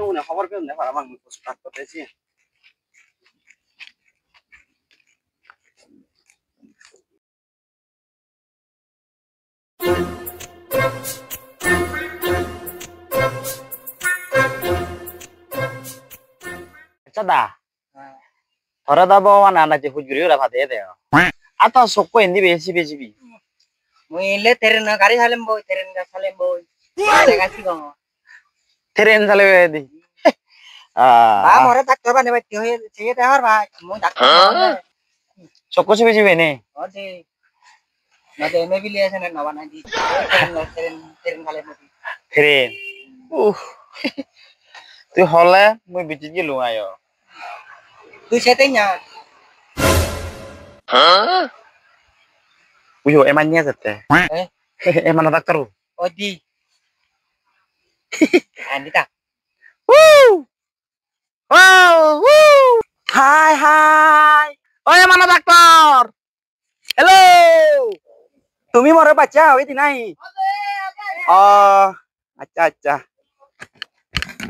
মনে খবর পেলাম না আমার স্টার্ট করতেছি Sada. Ora da bawa na je hujuri ora phade de. Ata sokko indi besi. Moi le teren gari salem boy teren salem boy. Kasi ko. Teren sale di. Ba more doctor bane batti hoye siye tehar ba mo doctor Sokko se besi bene. ode na de me bili ase na bana di teren salem boy. Teren. Tu hole moi bici gilu ayo. Tu sete nya. Uyo emannya tete. Emang dokter. Odi. Andita. Hai. Oh emang dokter. Hello. Tumi more baca witi nai. Oh, acha.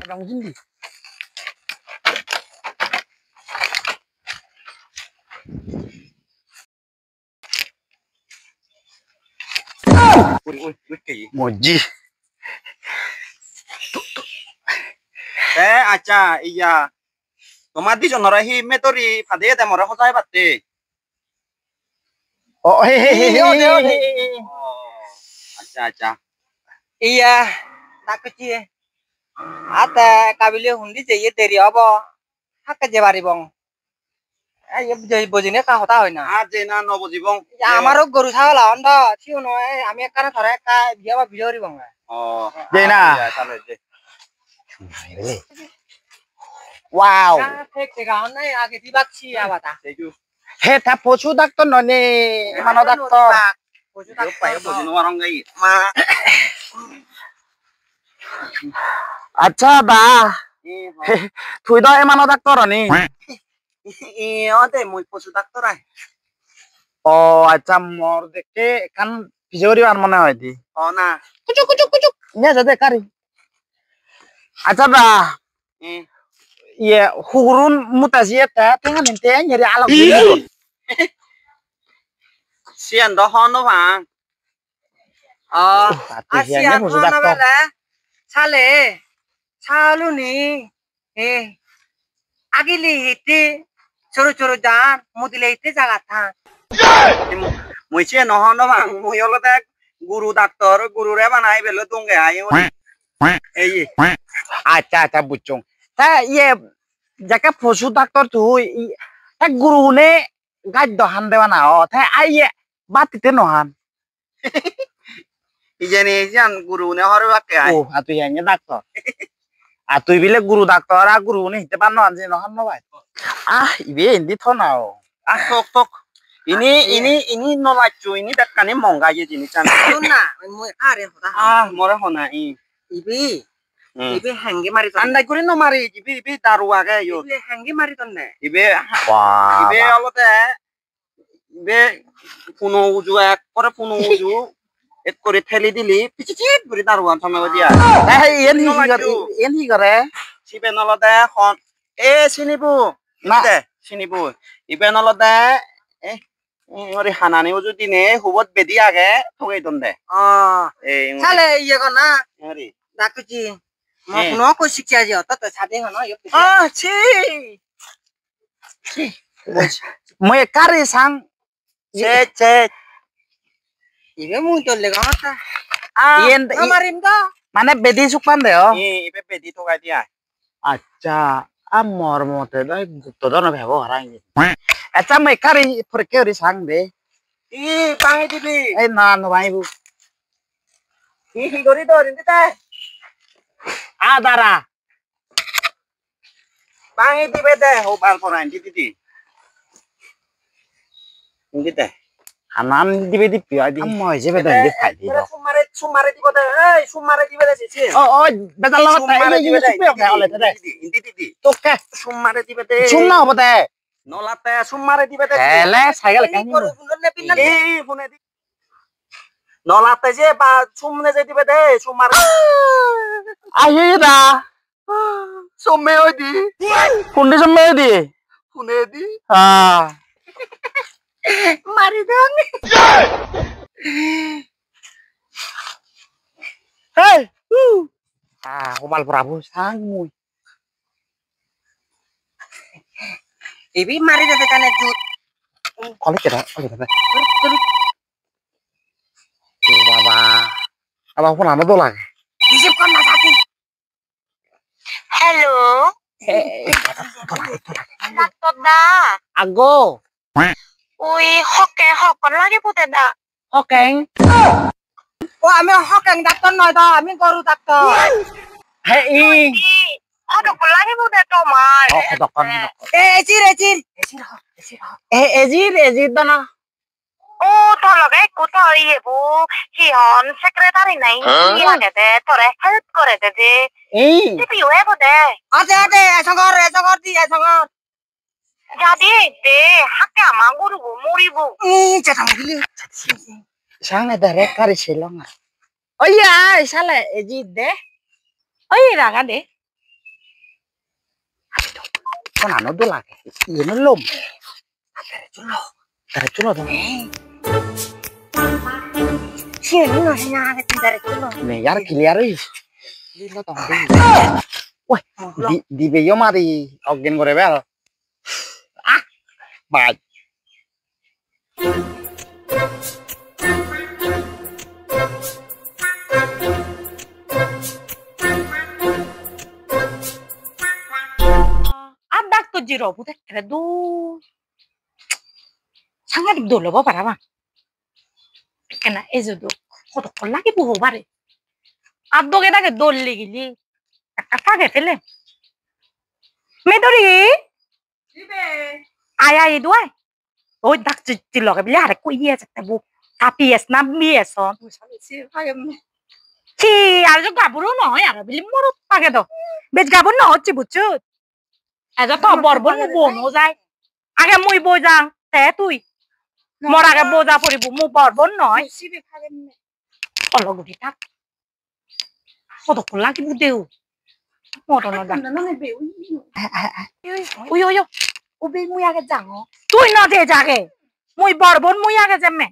Dong sini. Moji. আচ্ছা ইয়া তোমার দি genre হি মেতরি ফাদে দে মরে হজাই বাতে Oh ode. আচ্ছা Iya, tak kecil. Ate kabile hundi je teri abo. Hak je bari bong. Ye bojine ka hota hoy na. আজ না নবজীবন আমারও গরু ছাগল অন্ধ ছিও নয় আমি একখানে ধরে একটা বিয়া বা বিজরি বং ও Dena. তাহলে যে Wow. ঠিক ঠিক নাই আগে দিবাচ্ছি আবাতা He ta pochu doctor none. Emang doctor. yo পায় বজিনো রং গাই মা Acha da. Thui da emang doctor ni. ই ওতে মই পশু doctor I Oh, acha mor deke kan pijori wan mone hoy di. ও না Kucuk. Nya jade kari. Acha da. Ye hurun mutasi ta tengan ente nyeri alak dulu. সিয়ান দ হন ভাং Atihiannya musuh doctor. সালে সালুনি এ আগিলি হিতে ছোট ছোট জান মুদিলে হিতে জায়গা থা মই সিয়ান হন ভাং মই হলতে গুরু ডাক্তার গুরুরে বানাই বেলে তুঙ্গে আই এই Acha bucung. Ta ye jaka posu doctor tu ta guru ne gaj dohan dewa na o ta aye batite nohan. ইজেনি সিয়ান গুরু নে হরে বাকে আই Oh, atihiannya doctor. Atuh bile guru doctor a guru ne hite ban nohan je nohan no bai. Ah, ibe indi thona o. tok ini nolacu ini dakane mongga je jini kan শুননা মই আরে হতা more hona ইবি ইবি হ্যাঙ্গে মারি তো andai kuri no mari ibi daru age yo ইবি হ্যাঙ্গে মারি তো না ibe Wah. ibe olote ibe puno uju ek kore puno uju ek kore theli dili pichit buri daru an thame dia Eh, yen hi gore. sibe nolote hon sinibu Na. sinibu ibe nolote ori hanani uju dine hubot bedi age thogei donde সালে ইয়ে কর না ori ডাকুচি মো কোনো কো শিক্ষা যে অত তো সাথে হনো chi Moy kari sang che ইবে মুই তো লেগা হতা yen আমারিম তো mane bedi sukpan deo. ibe bedi thogai dia Acha amor mote dai gupto dono bebo harang. Acha moy kari porke ori sang de. pangi dibi Eh na no bai bu. gori do rindita Adara. pangi dibe de ho bal poran di rindita Hanan dibe di piadi. Amoy je bedan di khai di do. sumare dibe de sumare dibe de si Oh, bedan lo ta ini supe oke ole tade. indi Toke. sumare dibe de Sumna obote. nolate sumare dibe de Ele sagal kan. কোন ফুলন নে pin phone di নলাতে যে বা সুমনে যে দিবে দে সুমার আহি না সুমে ওই দি কোনটি সময় দিয়ে শুনে দি মারি দং Hey! Kobal Prabu sang mui. এবি মারি দে কানে জুত Kali kira. Oh baba. Apa pun anda tu lagi. হিসেব কর না সাথী হ্যালো ডাক্তার দা Ago. ওই হকে হকন লাগে পুতে দা Okeng. ও আমি হকাং ডাক্তার নয় দা আমি গরু ডাক্তার Hei. হদক লাগে পুতে তোমার Oh dokon. এজির Ejir tu na. ও তো লগে কোথা ইয়েবু হিহন সেক্রেটারি নাই ইয়াকে দে তোরে হেল্প করে দে যে টিপি হয়ে দে আছে এসঙ্গর দি এসঙ্গর যদি দে হাকে আমা গরুবু মরিবু চেতাম গিলি Sang ada rekari silong. Oh iya, salah ejir deh. ওই রাগা দে Kon anu tu lagi. Ini lom. Dari culo dong. সিনি না না তিনদারে চলো Nih yar kiliar is. Lilo tong di. Wah, di beyo mari ogen gore bel. Ah, baik. আদাক তো zero পুতে করেদু সাংঘাতিক দৌড়ব পারাবা কেনা এই যে কত লাগে বহু পারে আর দোকে তাকে দৌড়লে গেলি একটা ফাঁকে ফেলে মেদরি আয় আয় দুয়াই ওই ডাক লগে বিলে আরে কই দিয়ে যাচ্ছে বউ কাপিয়েস না বিয়েস ছি আর যে গাবুরও নয় আর বিলি মরত পাকে দাও বেশ গাবুর না হচ্ছে বুঝছো এজা তো বরবন মু বোনও যায় আগে মুই বই যাং তে তুই মোর আগে বোঝা পড়িব মু বরবন নয় অলগুটি থাক কতক্ষণ লাগিব দেও মরণ দা উই ওই ওবে মুই আগে যাং তুই না দে জাগে মুই বরবন মুই আগে যামে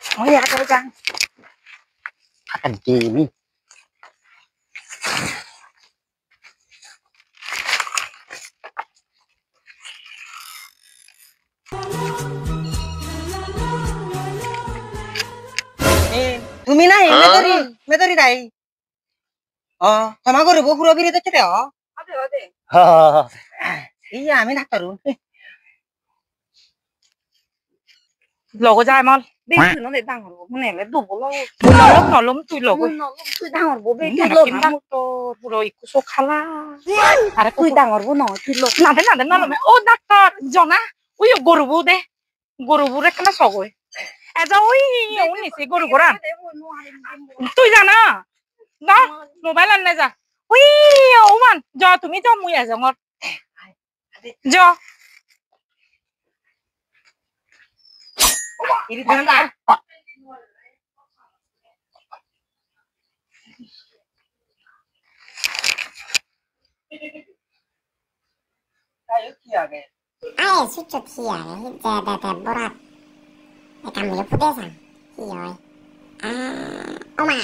ওই আগে যাং Akan gini. তুমি নাই মেদরি নাই ক্ষমা করব পুরো বিরে দেখতে দেও ইয়া আমি না করুন লগ যায় মল বেশি নলে ডাঙর মনে হলে দুবল নলম তুই লগ তুই ডাঙর ববে তো পুরো ইকুসো খালা আরে তুই ডাঙর বো ন তুই লোক না দে নলম ও ডাক্তার জনা ওই গরুবু দে গরুবুরে কেন সগয় এজা ওই নিছে গরু গোরা তুই জানা না মোবাইল আনলে যা উই ওমান য তুমি য মুই আজঙর য ইরি দাঁড়া কাই কি আগে Ai sucuk hiya da borat. Kamu lu pudesan. Hiyoy. Oma.